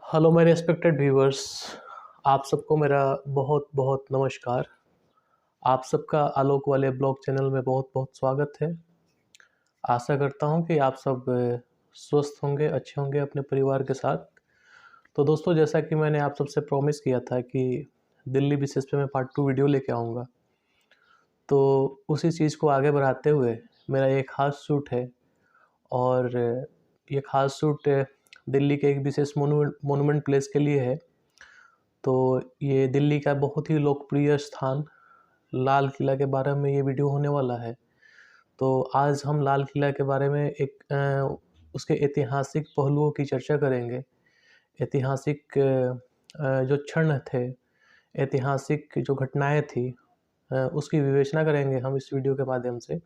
Hello मेरे respected viewers. आप सबको मेरा बहुत बहुत नमस्कार। आप सबका आलोक वाले ब्लॉग चैनल में बहुत बहुत स्वागत है। आशा करता हूं कि आप सब स्वस्थ होंगे, अच्छे होंगे अपने परिवार के साथ। तो दोस्तों, जैसा कि मैंने आप सबसे प्रॉमिस किया था कि दिल्ली विशेष पे मैं पार्ट 2 वीडियो लेके आऊँगा, तो उसी चीज़ को आगे बढ़ाते हुए मेरा एक ख़ास शूट है। और ये ख़ास शूट दिल्ली के एक विशेष मोनूमेंट प्लेस के लिए है। तो ये दिल्ली का बहुत ही लोकप्रिय स्थान लाल किला के बारे में ये वीडियो होने वाला है। तो आज हम लाल किला के बारे में उसके ऐतिहासिक पहलुओं की चर्चा करेंगे। ऐतिहासिक जो क्षण थे, ऐतिहासिक जो घटनाएं थी, उसकी विवेचना करेंगे हम इस वीडियो के माध्यम से।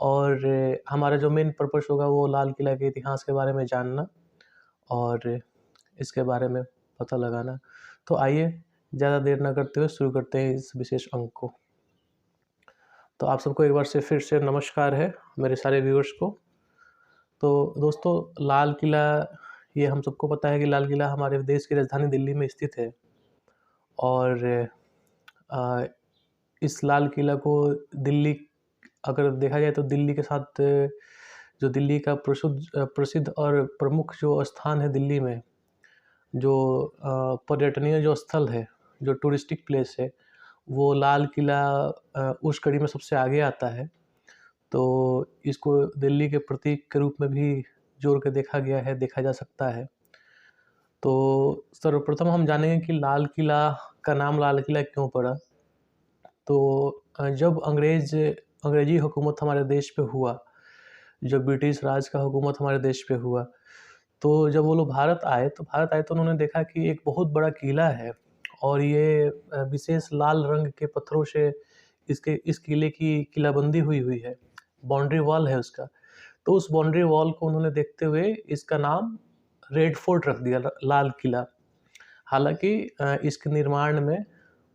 और हमारा जो मेन पर्पस होगा वो लाल किला के इतिहास के बारे में जानना और इसके बारे में पता लगाना। तो आइए ज़्यादा देर न करते हुए शुरू करते हैं इस विशेष अंक को। तो आप सबको एक बार से फिर से नमस्कार है मेरे सारे व्यूअर्स को। तो दोस्तों, लाल किला, ये हम सबको पता है कि लाल किला हमारे देश की राजधानी दिल्ली में स्थित है। और अ, इस लाल किला को दिल्ली, अगर देखा जाए तो दिल्ली के साथ जो दिल्ली का प्रसिद्ध और प्रमुख जो स्थान है दिल्ली में, जो पर्यटनीय जो स्थल है, जो टूरिस्टिक प्लेस है, वो लाल किला उस कड़ी में सबसे आगे आता है। तो इसको दिल्ली के प्रतीक के रूप में भी जोड़ के देखा गया है, देखा जा सकता है। तो सर्वप्रथम हम जानेंगे कि लाल किला का नाम लाल किला क्यों पड़ा। तो जब अंग्रेजी हुकूमत हमारे देश पे हुआ, जब ब्रिटिश राज का हुकूमत हमारे देश पे हुआ, तो जब वो लोग भारत आए तो उन्होंने देखा कि एक बहुत बड़ा किला है और ये विशेष लाल रंग के पत्थरों से इस किले की किलाबंदी हुई हुई है, बाउंड्री वॉल है उसका। तो उस बाउंड्री वॉल को उन्होंने देखते हुए इसका नाम रेड फोर्ट रख दिया, लाल किला। हालांकि इसके निर्माण में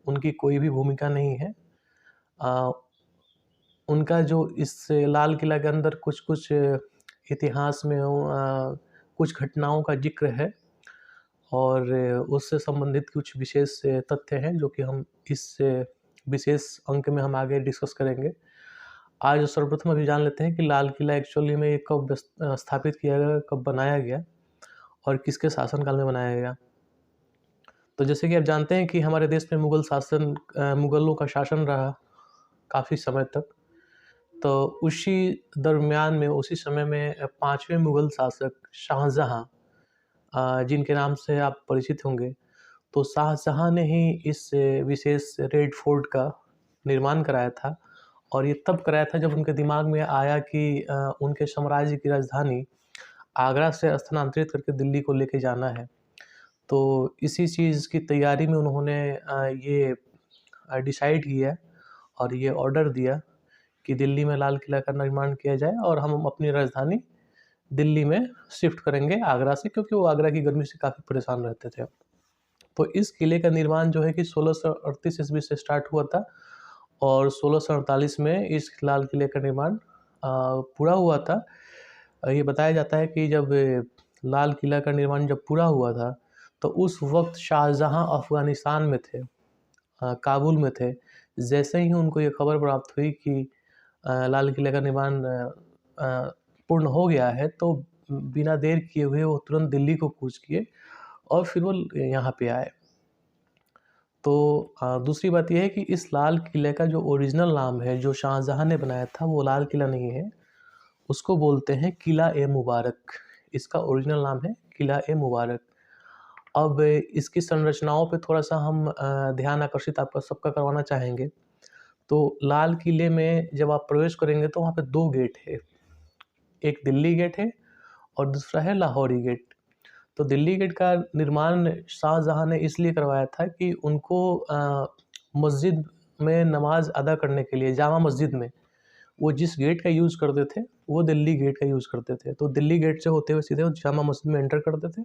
उनकी कोई भी भूमिका नहीं है। अ, उनका जो इस लाल किला के अंदर कुछ कुछ इतिहास में कुछ घटनाओं का जिक्र है और उससे संबंधित कुछ विशेष तथ्य हैं जो कि हम इस विशेष अंक में हम आगे डिस्कस करेंगे। आज सर्वप्रथम अभी जान लेते हैं कि लाल किला एक्चुअली में कब स्थापित किया गया, कब बनाया गया और किसके शासनकाल में बनाया गया। तो जैसे कि आप जानते हैं कि हमारे देश में मुगलों का शासन रहा काफ़ी समय तक। तो उसी दरमियान में, उसी समय में 5वें मुगल शासक शाहजहाँ, जिनके नाम से आप परिचित होंगे, तो शाहजहाँ ने ही इस विशेष रेड फोर्ट का निर्माण कराया था। और ये तब कराया था जब उनके दिमाग में आया कि उनके साम्राज्य की राजधानी आगरा से स्थानांतरित करके दिल्ली को लेके जाना है। तो इसी चीज़ की तैयारी में उन्होंने ये डिसाइड किया और ये ऑर्डर दिया कि दिल्ली में लाल किला का निर्माण किया जाए और हम अपनी राजधानी दिल्ली में शिफ्ट करेंगे आगरा से, क्योंकि वो आगरा की गर्मी से काफ़ी परेशान रहते थे। तो इस किले का निर्माण जो है कि 1638 ईस्वी से स्टार्ट हुआ था और 1648 में इस लाल किले का निर्माण पूरा हुआ था। ये बताया जाता है कि जब लाल किला का निर्माण जब पूरा हुआ था, तो उस वक्त शाहजहाँ अफ़गानिस्तान में थे, काबुल में थे। जैसे ही उनको ये खबर प्राप्त हुई कि लाल किले का निर्माण पूर्ण हो गया है, तो बिना देर किए हुए वो तुरंत दिल्ली को कूच किए और फिर वो यहाँ पे आए। तो दूसरी बात ये है कि इस लाल किले का जो ओरिजिनल नाम है, जो शाहजहाँ ने बनाया था, वो लाल किला नहीं है, उसको बोलते हैं किला ए मुबारक। इसका ओरिजिनल नाम है किला ए मुबारक। अब इसकी संरचनाओं पे थोड़ा-सा हम ध्यान आकर्षित आपका सबका करवाना चाहेंगे। तो लाल किले में जब आप प्रवेश करेंगे तो वहाँ पे 2 गेट है। एक दिल्ली गेट है और दूसरा है लाहौरी गेट। तो दिल्ली गेट का निर्माण शाहजहाँ ने इसलिए करवाया था कि उनको मस्जिद में नमाज़ अदा करने के लिए, जामा मस्जिद में वो जिस गेट का यूज़ करते थे, वो दिल्ली गेट का यूज़ करते थे। तो दिल्ली गेट से होते हुए सीधे वो जामा मस्जिद में एंटर करते थे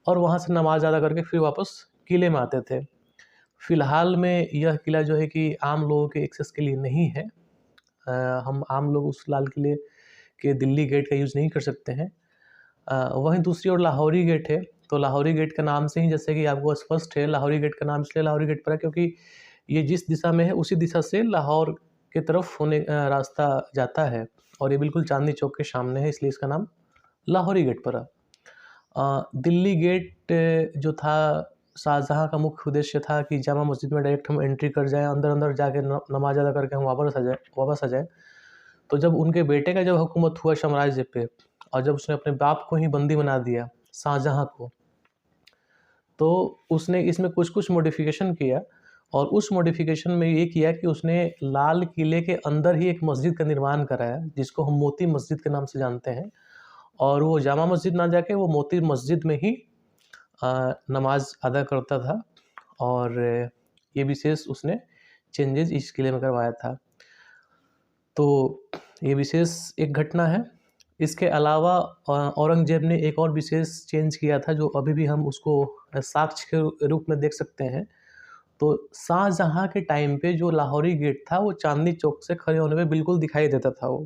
और वहाँ से नमाज़ अदा करके फिर वापस किले में आते थे। फ़िलहाल में यह किला जो है कि आम लोगों के एक्सेस के लिए नहीं है। हम आम लोग उस लाल किले के दिल्ली गेट का यूज़ नहीं कर सकते हैं। वहीं दूसरी ओर लाहौरी गेट है। तो लाहौरी गेट का नाम से ही जैसे कि आपको स्पष्ट है, लाहौरी गेट का नाम इसलिए लाहौरी गेट पड़ा क्योंकि ये जिस दिशा में है उसी दिशा से लाहौर की तरफ रास्ता जाता है और ये बिल्कुल चांदनी चौक के सामने है, इसलिए इसका नाम लाहौरी गेट पड़ा। दिल्ली गेट जो था, शाहजहाँ का मुख्य उद्देश्य था कि जामा मस्जिद में डायरेक्ट हम एंट्री कर जाएँ, अंदर जाके नमाज अदा करके हम वापस आ जाएँ। तो जब उनके बेटे का जब हुकूमत हुआ साम्राज्य पे और जब उसने अपने बाप को ही बंदी बना दिया, शाहजहाँ को, तो उसने इसमें कुछ मॉडिफिकेशन किया और उस मॉडिफिकेशन में ये किया कि उसने लाल किले के अंदर ही एक मस्जिद का निर्माण कराया जिसको हम मोती मस्जिद के नाम से जानते हैं। और वो जामा मस्जिद ना जाके वो मोती मस्जिद में ही नमाज अदा करता था और ये विशेष उसने चेंजेस इस किले में करवाया था। तो ये विशेष एक घटना है। इसके अलावा औरंगजेब ने एक और विशेष चेंज किया था जो अभी भी हम उसको साक्ष्य के रूप में देख सकते हैं। तो शाहजहाँ के टाइम पे जो लाहौरी गेट था वो चांदनी चौक से खड़े होने पे बिल्कुल दिखाई देता था वो।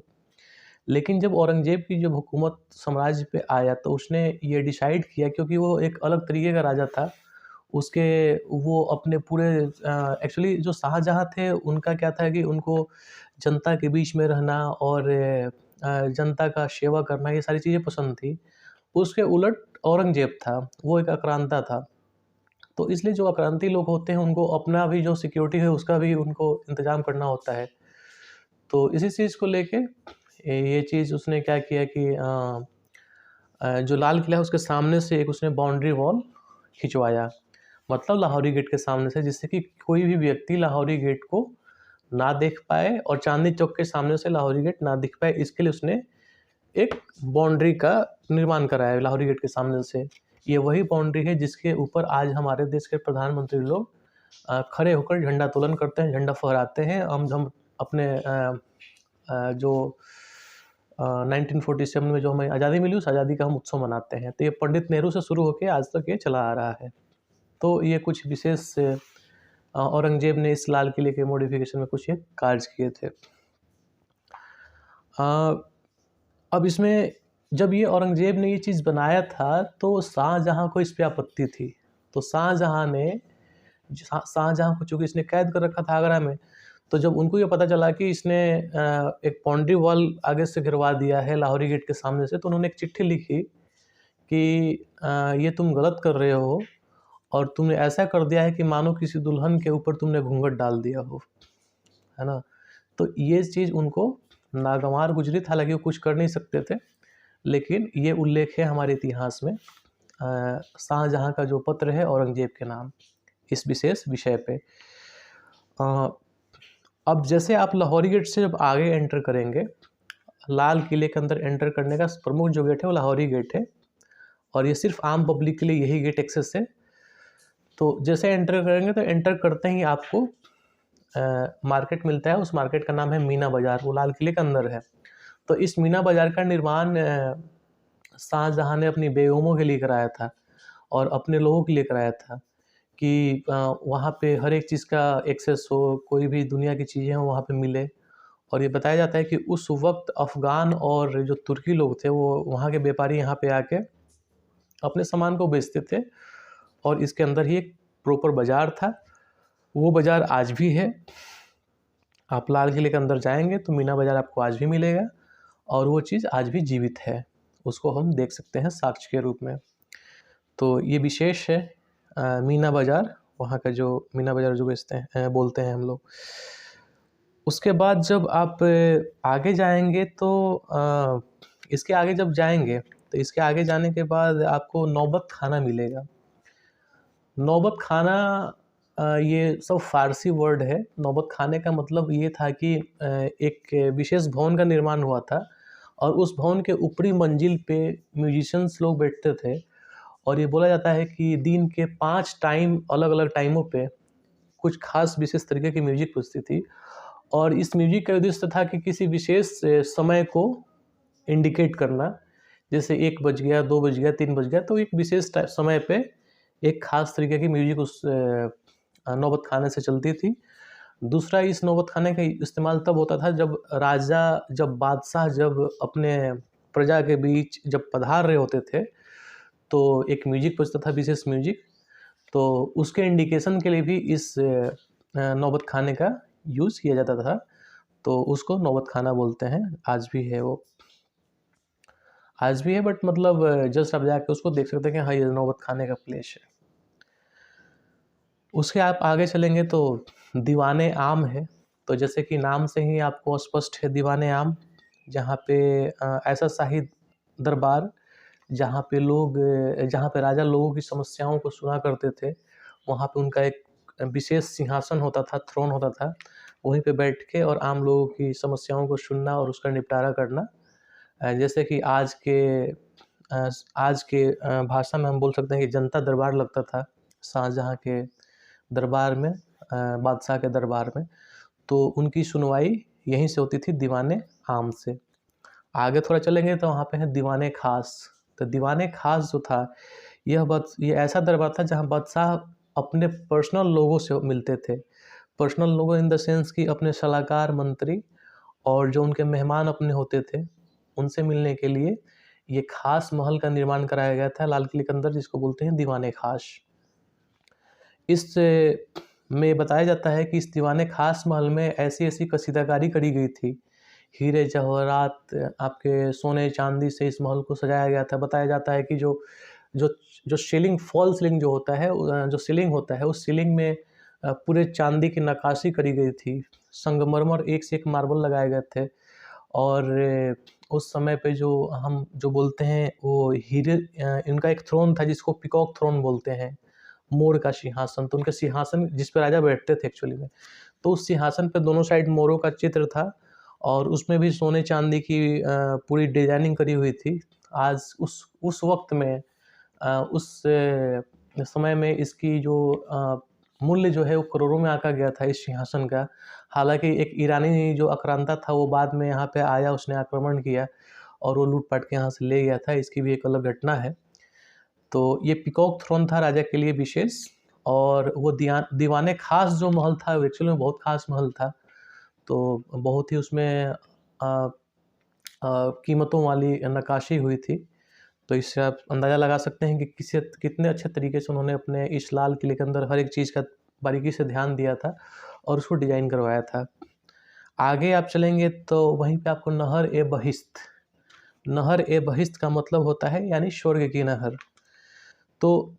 लेकिन जब औरंगजेब की जब हुकूमत साम्राज्य पे आया तो उसने ये डिसाइड किया, क्योंकि वो एक अलग तरीके का राजा था, उसके वो अपने पूरे एक्चुअली जो शाहजहाँ थे उनका क्या था कि उनको जनता के बीच में रहना और जनता का सेवा करना, ये सारी चीज़ें पसंद थी। उसके उलट औरंगजेब था, वो एक आक्रांता था। तो इसलिए जो आक्रांती लोग होते हैं उनको अपना भी जो सिक्योरिटी है उसका भी उनको इंतज़ाम करना होता है। तो इसी चीज़ को लेके ये चीज़ उसने क्या किया कि जो लाल किला है उसके सामने से एक उसने बाउंड्री वॉल खिंचवाया, मतलब लाहौरी गेट के सामने से, जिससे कि कोई भी व्यक्ति लाहौरी गेट को ना देख पाए और चांदनी चौक के सामने से लाहौरी गेट ना दिख पाए। इसके लिए उसने एक बाउंड्री का निर्माण कराया लाहौरी गेट के सामने से। ये वही बाउंड्री है जिसके ऊपर आज हमारे देश के प्रधानमंत्री लोग खड़े होकर झंडा तोलन करते हैं, झंडा फहराते हैं। हम अपने जो 1947 में जो हमें आज़ादी मिली उस आज़ादी का हम उत्सव मनाते हैं। तो ये पंडित नेहरू से शुरू होकर आज तक ये चला आ रहा है। तो ये कुछ विशेष औरंगजेब ने इस लाल किले के मॉडिफिकेशन में कुछ ये कार्य किए थे। अब इसमें जब ये औरंगजेब ने ये चीज़ बनाया था तो शाहजहाँ को इस पे आपत्ति थी। तो शाहजहाँ को चूँकि इसने कैद कर रखा था आगरा में, तो जब उनको ये पता चला कि इसने एक बाउंड्री वॉल आगे से गिरवा दिया है लाहौरी गेट के सामने से, तो उन्होंने एक चिट्ठी लिखी कि ये तुम गलत कर रहे हो और तुमने ऐसा कर दिया है कि मानो किसी दुल्हन के ऊपर तुमने घूंघट डाल दिया हो, है ना। तो ये चीज़ उनको नागवार गुजरी, हालांकि वो कुछ कर नहीं सकते थे, लेकिन ये उल्लेख है हमारे इतिहास में शाहजहाँ का जो पत्र है औरंगजेब के नाम इस विशेष विषय पे। अब जैसे आप लाहौरी गेट से जब आगे एंटर करेंगे, लाल किले के अंदर एंटर करने का प्रमुख जो गेट है वो लाहौरी गेट है और ये सिर्फ आम पब्लिक के लिए यही गेट एक्सेस है। तो जैसे एंटर करेंगे तो एंटर करते ही आपको मार्केट मिलता है। उस मार्केट का नाम है मीना बाज़ार, वो लाल किले के अंदर है। तो इस मीना बाज़ार का निर्माण शाहजहाँ ने अपनी बेगमों के लिए कराया था और अपने लोगों के लिए कराया था कि वहाँ पे हर एक चीज़ का एक्सेस हो, कोई भी दुनिया की चीज़ें हो वहाँ पे मिले। और ये बताया जाता है कि उस वक्त अफ़गान और जो तुर्की लोग थे वो वहाँ के व्यापारी यहाँ पे आके अपने सामान को बेचते थे और इसके अंदर ही एक प्रॉपर बाज़ार था। वो बाज़ार आज भी है। आप लाल किले के अंदर जाएंगे तो मीना बाज़ार आपको आज भी मिलेगा और वो चीज़ आज भी जीवित है, उसको हम देख सकते हैं साक्ष्य के रूप में। तो ये विशेष है मीना बाज़ार, वहाँ का जो मीना बाज़ार जो बोलते हैं हम लोग। उसके बाद जब आप आगे जाएंगे तो इसके आगे जब जाएंगे तो इसके आगे जाने के बाद आपको नौबत खाना मिलेगा। नौबत खाना ये सब फ़ारसी वर्ड है। नौबत खाने का मतलब ये था कि एक विशेष भवन का निर्माण हुआ था और उस भवन के ऊपरी मंजिल पे म्यूजिशियंस लोग बैठते थे और ये बोला जाता है कि दिन के 5 टाइम अलग अलग टाइमों पे कुछ खास विशेष तरीके की म्यूजिक बजती थी और इस म्यूजिक का उद्देश्य था कि किसी विशेष समय को इंडिकेट करना, जैसे 1 बज गया, 2 बज गया, 3 बज गया, तो एक विशेष समय पे एक खास तरीके की म्यूजिक उस नौबत खाने से चलती थी। दूसरा, इस नौबत खाने का इस्तेमाल तब होता था जब बादशाह जब अपने प्रजा के बीच जब पधार रहे होते थे तो एक म्यूजिक बजता था, विशेष म्यूजिक, तो उसके इंडिकेशन के लिए भी इस नौबत खाने का यूज़ किया जाता था। तो उसको नौबत खाना बोलते हैं, आज भी है वो, आज भी है, बट मतलब जस्ट आप जाके उसको देख सकते हैं कि हाँ ये नौबत खाने का प्लेस है। उसके आप आगे चलेंगे तो दीवाने आम है। तो जैसे कि नाम से ही आपको स्पष्ट है, दीवाने आम, जहाँ पे ऐसा शाही दरबार जहाँ पे राजा लोगों की समस्याओं को सुना करते थे। वहाँ पे उनका एक विशेष सिंहासन होता था, थ्रोन होता था, वहीं पे बैठ के और आम लोगों की समस्याओं को सुनना और उसका निपटारा करना। जैसे कि आज के भाषा में हम बोल सकते हैं कि जनता दरबार लगता था शाहजहाँ के दरबार में, बादशाह के दरबार में। तो उनकी सुनवाई यहीं से होती थी, दीवाने आम से। आगे थोड़ा चलेंगे तो वहाँ पे है दीवाने खास। तो दीवाने खास जो था, ये ऐसा दरबार था जहाँ बादशाह अपने पर्सनल लोगों से मिलते थे। पर्सनल लोगों इन द सेंस कि अपने सलाहकार, मंत्री और जो उनके मेहमान अपने होते थे, उनसे मिलने के लिए ये खास महल का निर्माण कराया गया था लाल किले के अंदर, जिसको बोलते हैं दीवाने खास। इस में बताया जाता है कि इस दीवाने खास महल में ऐसी ऐसी कसीदाकारी करी गई थी, हीरे जवाहरात, आपके सोने चांदी से इस महल को सजाया गया था। बताया जाता है कि जो जो जो सीलिंग, फॉल सीलिंग जो होता है, जो सीलिंग होता है, उस सीलिंग में पूरे चांदी की नक्काशी करी गई थी। संगमरमर एक से एक मार्बल लगाए गए थे। और उस समय पे हम जो बोलते हैं वो हीरे, इनका एक थ्रोन था जिसको पीकॉक थ्रोन बोलते हैं, मोर का सिंहासन। तो उनके सिंहासन जिस पे राजा बैठते थे एक्चुअली में, तो उस सिंहासन पे दोनों साइड मोरों का चित्र था और उसमें भी सोने चांदी की पूरी डिजाइनिंग करी हुई थी। आज उस वक्त में, उस समय में इसकी जो मूल्य जो है वो करोड़ों में आका गया था इस सिंहासन का। हालांकि एक ईरानी जो आक्रांता था वो बाद में यहाँ पे आया, उसने आक्रमण किया और वो लूट पाट के यहाँ से ले गया था। इसकी भी एक अलग घटना है। तो ये पीकॉक थ्रोन था राजा के लिए विशेष। और वो दीवाने खास जो महल था वो एक्चुअली में बहुत खास महल था। तो बहुत ही उसमें कीमतों वाली नक्काशी हुई थी। तो इससे आप अंदाज़ा लगा सकते हैं कि कितने अच्छे तरीके से उन्होंने अपने इस लाल किले के अंदर हर एक चीज़ का बारीकी से ध्यान दिया था और उसको डिज़ाइन करवाया था। आगे आप चलेंगे तो वहीं पे आपको नहर ए बहिश्त, नहर ए बहिश्त का मतलब होता है यानी स्वर्ग की नहर। तो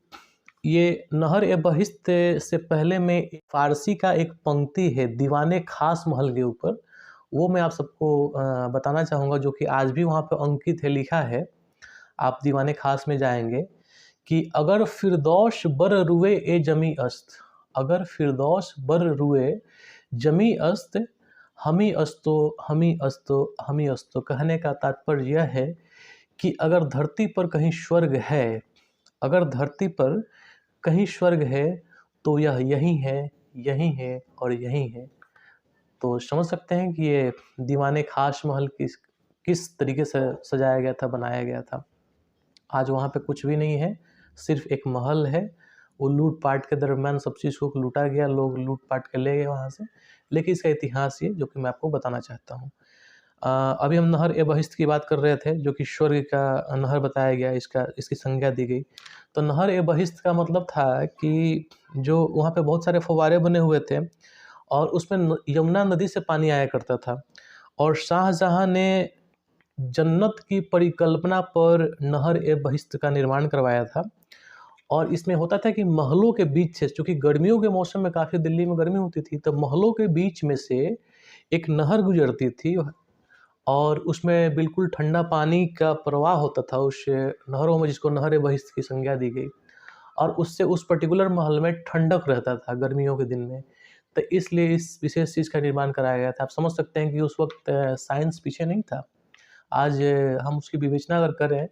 ये नहर ए बहिश्त से पहले में फारसी का एक पंक्ति है दीवाने खास महल के ऊपर, वो मैं आप सबको बताना चाहूँगा, जो कि आज भी वहाँ पे अंकित है, लिखा है। आप दीवाने खास में जाएंगे कि अगर फिरदौस बर रुए ए जमी अस्त, अगर फिरदौस बर रुए जमी अस्त, हमी अस्तो हमी अस्तो हमी अस्तो। कहने का तात्पर्य यह है कि अगर धरती पर कहीं स्वर्ग है, अगर धरती पर कहीं स्वर्ग है तो यह यही है, यही है और यही है। तो समझ सकते हैं कि ये दीवाने खास महल किस तरीके से सजाया गया था, बनाया गया था। आज वहाँ पे कुछ भी नहीं है, सिर्फ एक महल है। वो लूट पाट के दरमियान सब चीज़ को लूटा गया, लोग लूट पाट के ले गए वहाँ से। लेकिन इसका इतिहास ये जो कि मैं आपको बताना चाहता हूँ। अभी हम नहर ए बहिश्त की बात कर रहे थे, जो कि स्वर्ग का नहर बताया गया, इसकी संज्ञा दी गई। तो नहर ए बहिश्त का मतलब था कि जो वहाँ पे बहुत सारे फव्वारे बने हुए थे और उसमें यमुना नदी से पानी आया करता था। और शाहजहाँ ने जन्नत की परिकल्पना पर नहर ए बहिश्त का निर्माण करवाया था। और इसमें होता था कि महलों के बीच से, चूँकि गर्मियों के मौसम में काफ़ी दिल्ली में गर्मी होती थी, तो महलों के बीच में से एक नहर गुजरती थी और उसमें बिल्कुल ठंडा पानी का प्रवाह होता था उस नहरों में, जिसको नहर ए बहिश्त की संज्ञा दी गई। और उससे उस पर्टिकुलर महल में ठंडक रहता था गर्मियों के दिन में। तो इसलिए इस विशेष चीज़ का निर्माण कराया गया था। आप समझ सकते हैं कि उस वक्त साइंस पीछे नहीं था। आज हम उसकी विवेचना अगर करें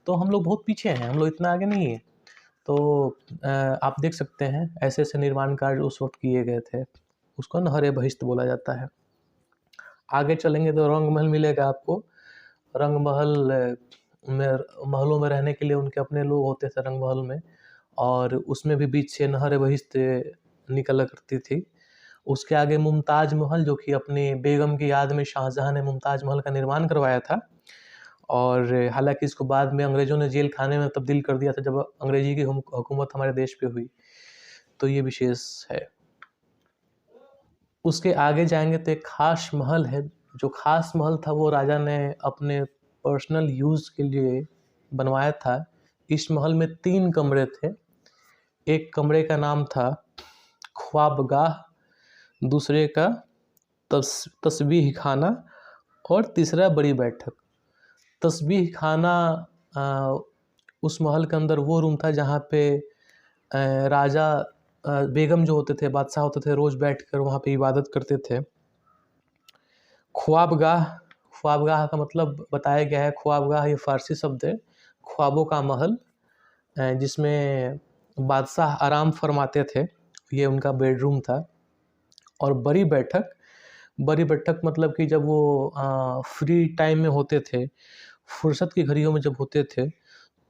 तो हम लोग बहुत पीछे हैं, हम लोग इतना आगे नहीं है। तो आप देख सकते हैं ऐसे ऐसे निर्माण कार्य उस वक्त किए गए थे, उसको नहर ए बहिश्त बोला जाता है। आगे चलेंगे तो रंग महल मिलेगा आपको। रंग महल में, महलों में रहने के लिए उनके अपने लोग होते थे रंग महल में, और उसमें भी बीच से नहर ए बहिश्त निकला करती थी। उसके आगे मुमताज़ महल, जो कि अपनी बेगम की याद में शाहजहाँ ने मुमताज़ महल का निर्माण करवाया था। और हालांकि इसको बाद में अंग्रेज़ों ने जेल खाने में तब्दील कर दिया था जब अंग्रेजी की हुकूमत हमारे देश पे हुई, तो ये विशेष है। उसके आगे जाएंगे तो एक खास महल है। जो खास महल था वो राजा ने अपने पर्सनल यूज़ के लिए बनवाया था। इस महल में 3 कमरे थे। एक कमरे का नाम था ख्वाबगाह, दूसरे का तस्बीह खाना और तीसरा बड़ी बैठक। तस्बीह खाना उस महल के अंदर वो रूम था जहाँ पे राजा बेगम जो होते थे, बादशाह होते थे, रोज़ बैठकर वहाँ पे इबादत करते थे। ख्वाबगाह, ख्वाबगाह का मतलब बताया गया है। ख्वाबगाह ये फ़ारसी शब्द है, ख्वाबों का महल, जिसमें बादशाह आराम फरमाते थे, ये उनका बेडरूम था। और बड़ी बैठक, बड़ी बैठक मतलब कि जब वो फ्री टाइम में होते थे, फुर्सत की घड़ियों में जब होते थे,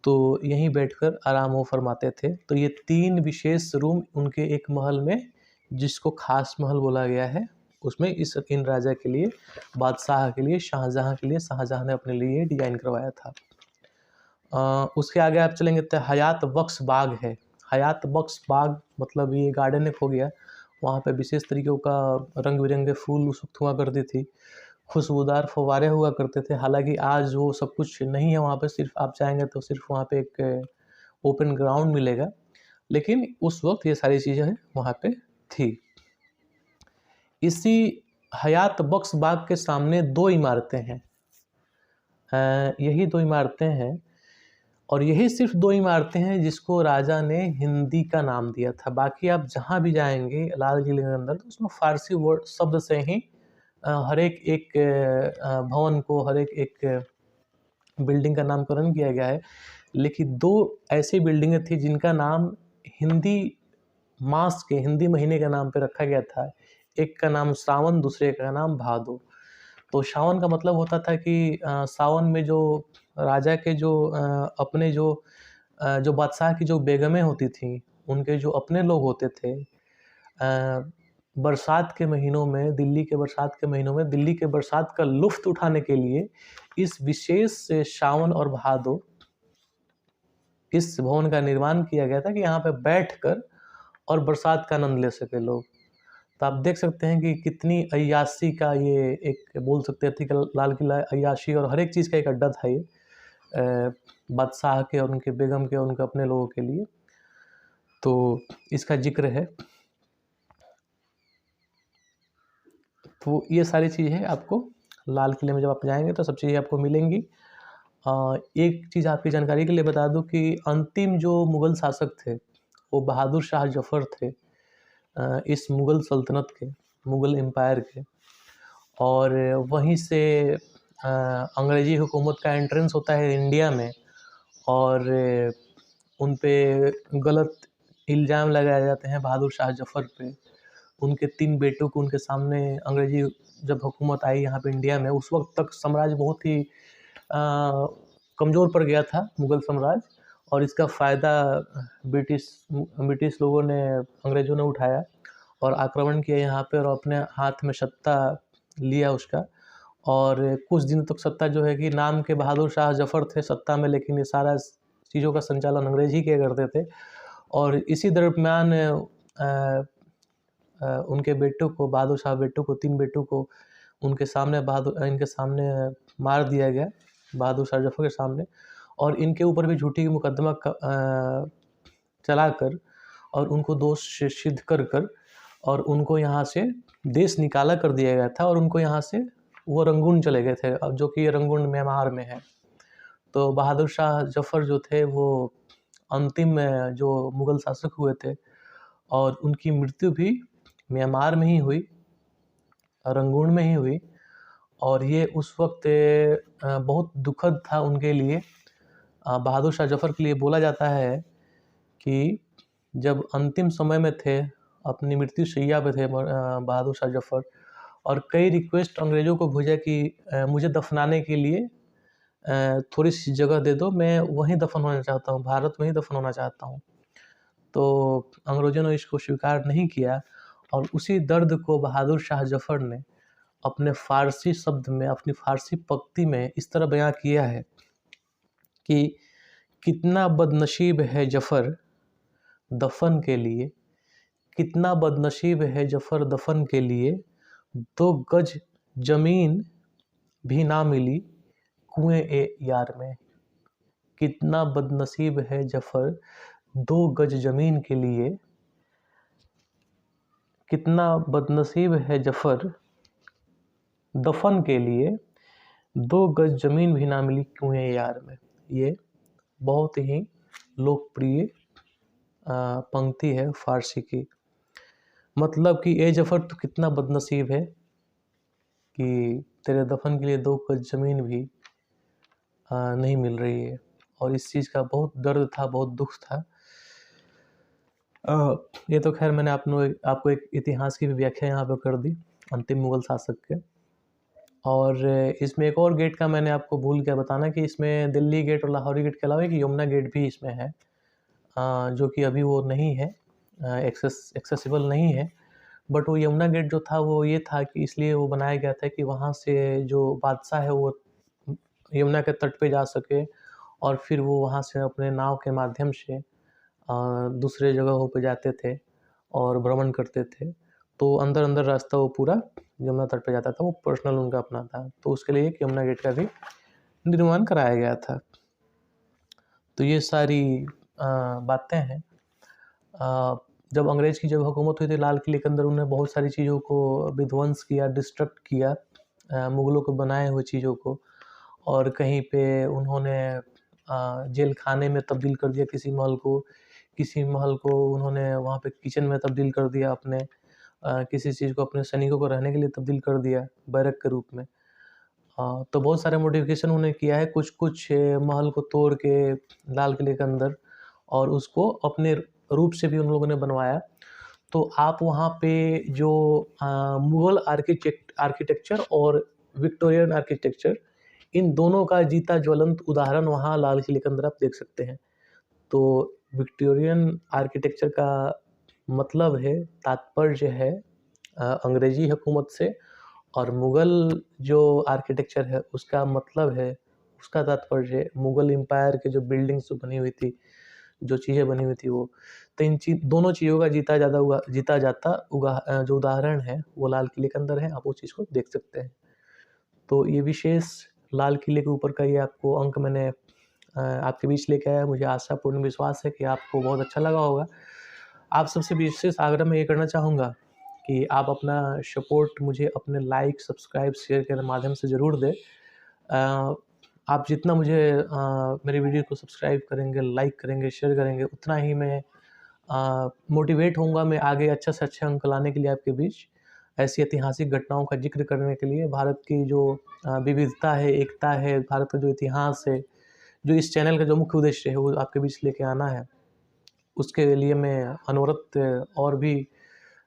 तो यहीं बैठकर आराम वो फरमाते थे। तो ये 3 विशेष रूम उनके एक महल में, जिसको खास महल बोला गया है, उसमें इन राजा के लिए, बादशाह के लिए, शाहजहाँ के लिए, शाहजहाँ ने अपने लिए डिज़ाइन करवाया था। उसके आगे आप चलेंगे तो हयात बख्श बाग है। हयात बख्श बाग मतलब ये गार्डन एक हो गया। वहाँ पे विशेष तरीक़ों का रंग बिरंगे फूल उस वक्त हुआ करते थे, खुशबूदार फव्वारे हुआ करते थे। हालांकि आज वो सब कुछ नहीं है वहाँ पे, सिर्फ आप जाएंगे तो सिर्फ वहाँ पे एक ओपन ग्राउंड मिलेगा, लेकिन उस वक्त ये सारी चीज़ें वहाँ पे थी। इसी हयात बख्श बाग के सामने 2 इमारतें हैं। यही 2 इमारतें हैं और यही सिर्फ 2 इमारतें हैं जिसको राजा ने हिंदी का नाम दिया था। बाकी आप जहाँ भी जाएंगे लाल किले के अंदर, तो उसमें फ़ारसी वर्ड शब्द से ही हर एक भवन को, हर एक बिल्डिंग का नामकरण किया गया है। लेकिन 2 ऐसी बिल्डिंगें थी जिनका नाम हिंदी मास के, हिंदी महीने के नाम पे रखा गया था। एक का नाम सावन, दूसरे का नाम भादो। तो सावन का मतलब होता था कि सावन में जो राजा के जो अपने जो बादशाह की जो बेगमें होती थीं, उनके जो अपने लोग होते थे, बरसात के महीनों में, दिल्ली के बरसात के महीनों में, दिल्ली के बरसात का लुफ्त उठाने के लिए इस विशेष सावन और भादो इस भवन का निर्माण किया गया था कि यहाँ पे बैठकर और बरसात का आनंद ले सके लोग। तो आप देख सकते हैं कि कितनी अय्याशी का ये एक, बोल सकते थे कि लाल किला अय्याशी और हर एक चीज़ का एक अड्डा था ये, बादशाह के और उनके बेगम के और उनके अपने लोगों के लिए। तो इसका जिक्र है। तो ये सारी चीज़ें आपको लाल किले में जब आप जाएंगे तो सब चीज़ें आपको मिलेंगी। एक चीज़ आपकी जानकारी के लिए बता दूं कि अंतिम जो मुग़ल शासक थे वो बहादुर शाह जफ़र थे, इस मुग़ल सल्तनत के, मुग़ल एम्पायर के। और वहीं से अंग्रेज़ी हुकूमत का एंट्रेंस होता है इंडिया में, और उन पे गलत इल्ज़ाम लगाए जाते हैं बहादुर शाह जफ़र पे। उनके 3 बेटों को उनके सामने अंग्रेज़ी जब हुकूमत आई यहाँ पे इंडिया में, उस वक्त तक साम्राज्य बहुत ही कमज़ोर पड़ गया था, मुग़ल साम्राज्य, और इसका फ़ायदा ब्रिटिश लोगों ने, अंग्रेज़ों ने उठाया और आक्रमण किया यहाँ पे और अपने हाथ में सत्ता लिया उसका। और कुछ दिन तक सत्ता जो है कि नाम के बहादुर शाह जफ़र थे सत्ता में, लेकिन ये सारा चीज़ों का संचालन अंग्रेज़ ही किया करते थे। और इसी दरम्यान उनके बेटों को, बहादुर शाह बेटों को, 3 बेटों को इनके सामने मार दिया गया, बहादुर शाह जफ़र के सामने। और इनके ऊपर भी झूठी मुकदमा चलाकर और उनको दोष सिद्ध कर और उनको यहाँ से देश निकाला कर दिया गया था, और उनको यहाँ से वो रंगून चले गए थे, अब जो कि रंगून म्यांमार में है। तो बहादुर शाह जफ़र जो थे वो अंतिम जो मुग़ल शासक हुए थे, और उनकी मृत्यु भी म्यांमार में ही हुई, रंगून में ही हुई। और ये उस वक्त बहुत दुखद था उनके लिए, बहादुर शाह जफ़र के लिए। बोला जाता है कि जब अंतिम समय में थे, अपनी मृत्यु शैया पे थे बहादुर शाह जफ़र, और कई रिक्वेस्ट अंग्रेज़ों को भेजा कि मुझे दफनाने के लिए थोड़ी सी जगह दे दो, मैं वहीं दफन होना चाहता हूँ, भारत में ही दफन होना चाहता हूँ। तो अंग्रेज़ों ने इसको स्वीकार नहीं किया, और उसी दर्द को बहादुर शाह जफ़र ने अपने फ़ारसी शब्द में, अपनी फ़ारसी पंक्ति में इस तरह बयां किया है कि कितना बदनसीब है जफ़र दफ़न के लिए, कितना बदनसीब है जफ़र दफ़न के लिए, 2 गज ज़मीन भी ना मिली कुएं ए यार में। कितना बदनसीब है जफ़र 2 गज ज़मीन के लिए, कितना बदनसीब है जफ़र दफ़न के लिए, 2 गज ज़मीन भी ना मिली कुएं यार में। ये बहुत ही लोकप्रिय पंक्ति है फ़ारसी की। मतलब कि ए जफ़र तू कितना बदनसीब है कि तेरे दफ़न के लिए 2 गज ज़मीन भी नहीं मिल रही है। और इस चीज़ का बहुत दर्द था, बहुत दुख था। ये तो खैर मैंने आपको एक इतिहास की भी व्याख्या यहाँ पे कर दी अंतिम मुग़ल शासक के। और इसमें एक और गेट का मैंने आपको भूल गया बताना कि इसमें दिल्ली गेट और लाहौरी गेट के अलावा एक यमुना गेट भी इसमें है, जो कि अभी वो नहीं है, एक्सेसिबल नहीं है। बट वो यमुना गेट जो था वो ये था कि इसलिए वो बनाया गया था कि वहाँ से जो बादशाह है वो यमुना के तट पे जा सके और फिर वो वहाँ से अपने नाव के माध्यम से दूसरे जगहों पे जाते थे और भ्रमण करते थे। तो अंदर अंदर रास्ता वो पूरा यमुना तट पे जाता था, वो पर्सनल उनका अपना था। तो उसके लिए एक यमुना गेट का भी निर्माण कराया गया था। तो ये सारी बातें हैं। जब अंग्रेज़ की जब हुकूमत हुई थी लाल किले के अंदर, उन्होंने बहुत सारी चीज़ों को विध्वंस किया, डिस्ट्रक्ट किया, मुग़लों को बनाए हुए चीज़ों को। और कहीं पे उन्होंने जेल खाने में तब्दील कर दिया किसी महल को, किसी महल को उन्होंने वहाँ पे किचन में तब्दील कर दिया अपने, किसी चीज़ को अपने सैनिकों को रहने के लिए तब्दील कर दिया बैरक के रूप में। तो बहुत सारे मॉडिफ़िकेशन उन्होंने किया है, कुछ-कुछ महल को तोड़ के लाल किले के अंदर और उसको अपने रूप से भी उन लोगों ने बनवाया। तो आप वहाँ पे जो मुग़ल आर्किटेक्चर और विक्टोरियन आर्किटेक्चर, इन दोनों का जीता ज्वलंत उदाहरण वहाँ लाल किले के अंदर आप देख सकते हैं। तो विक्टोरियन आर्किटेक्चर का मतलब है, तात्पर्य है अंग्रेज़ी हुकूमत से, और मुग़ल जो आर्किटेक्चर है उसका मतलब है, उसका तात्पर्य है मुग़ल एम्पायर के जो बिल्डिंग्स जो बनी हुई थी, जो चीज़ें बनी हुई थी वो। तो इन दोनों चीज़ों का जीता जाता जो उदाहरण है वो लाल किले के अंदर है, आप वो चीज़ को देख सकते हैं। तो ये विशेष लाल किले के ऊपर का ये आपको अंक मैंने आपके बीच लेके आया। मुझे आशा पूर्ण विश्वास है कि आपको बहुत अच्छा लगा होगा। आप सबसे विशेष आग्रह मैं ये करना चाहूँगा कि आप अपना सपोर्ट मुझे अपने लाइक, सब्सक्राइब, शेयर के माध्यम से ज़रूर दें। आप जितना मुझे मेरे वीडियो को सब्सक्राइब करेंगे, लाइक करेंगे, शेयर करेंगे, उतना ही मैं मोटिवेट होऊंगा मैं आगे अच्छे से अच्छे अंक लाने के लिए आपके बीच, ऐसी ऐतिहासिक घटनाओं का जिक्र करने के लिए। भारत की जो विविधता है, एकता है, भारत का जो इतिहास है, जो इस चैनल का जो मुख्य उद्देश्य है वो आपके बीच लेके आना है। उसके लिए मैं अनवरत और भी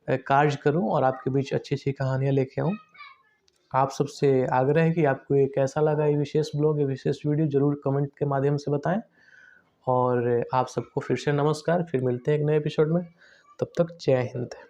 कार्य करूं और आपके बीच अच्छी-अच्छी कहानियाँ लेके आऊं। आप सबसे आग्रह है कि आपको ये कैसा लगा, ये विशेष ब्लॉग, ये विशेष वीडियो, ज़रूर कमेंट के माध्यम से बताएं। और आप सबको फिर से नमस्कार, फिर मिलते हैं एक नए एपिसोड में। तब तक जय हिंद।